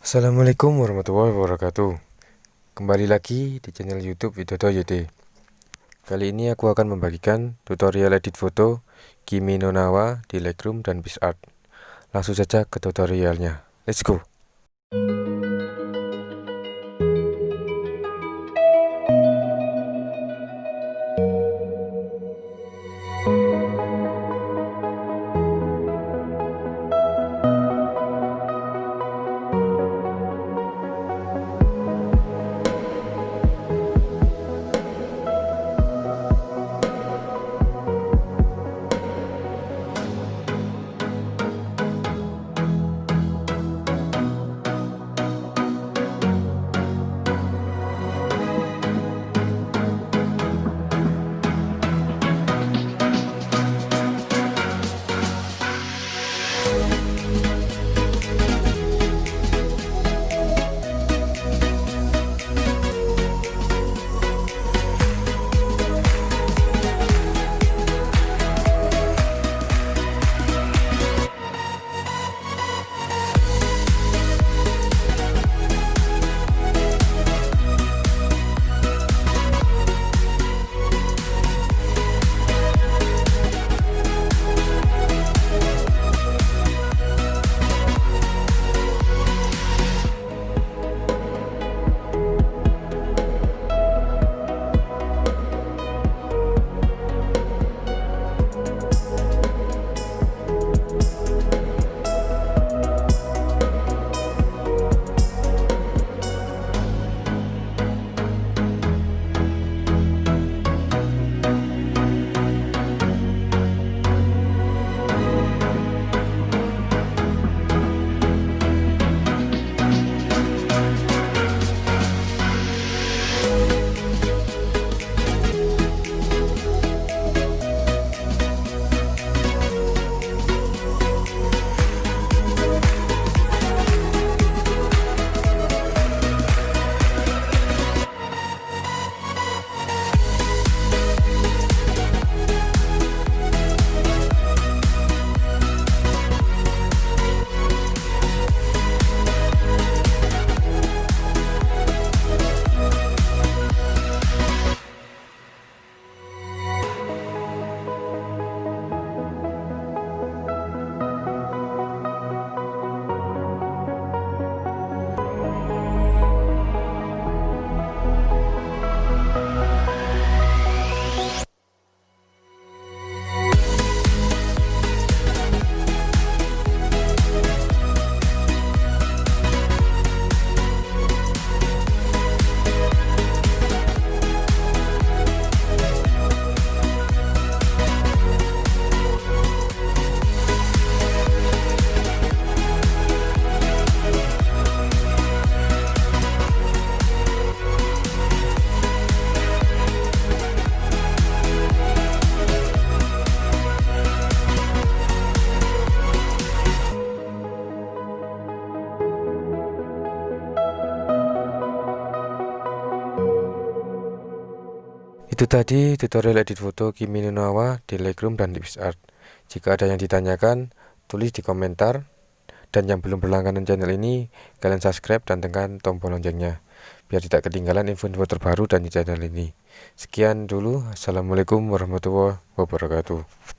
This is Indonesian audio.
Assalamualaikum warahmatullahi wabarakatuh. Kembali lagi di channel YouTube Widodo YD. Kali ini aku akan membagikan tutorial edit foto kiminonawa di Lightroom dan picsart. Langsung saja ke tutorialnya. Let's go. Itu tadi tutorial edit foto kiminonawa di Lightroom dan di picsart. Jika ada yang ditanyakan, tulis di komentar. Dan yang belum berlangganan channel ini, kalian subscribe dan tekan tombol loncengnya, biar tidak ketinggalan info-info terbaru dari channel ini. Sekian dulu. Assalamualaikum warahmatullahi wabarakatuh.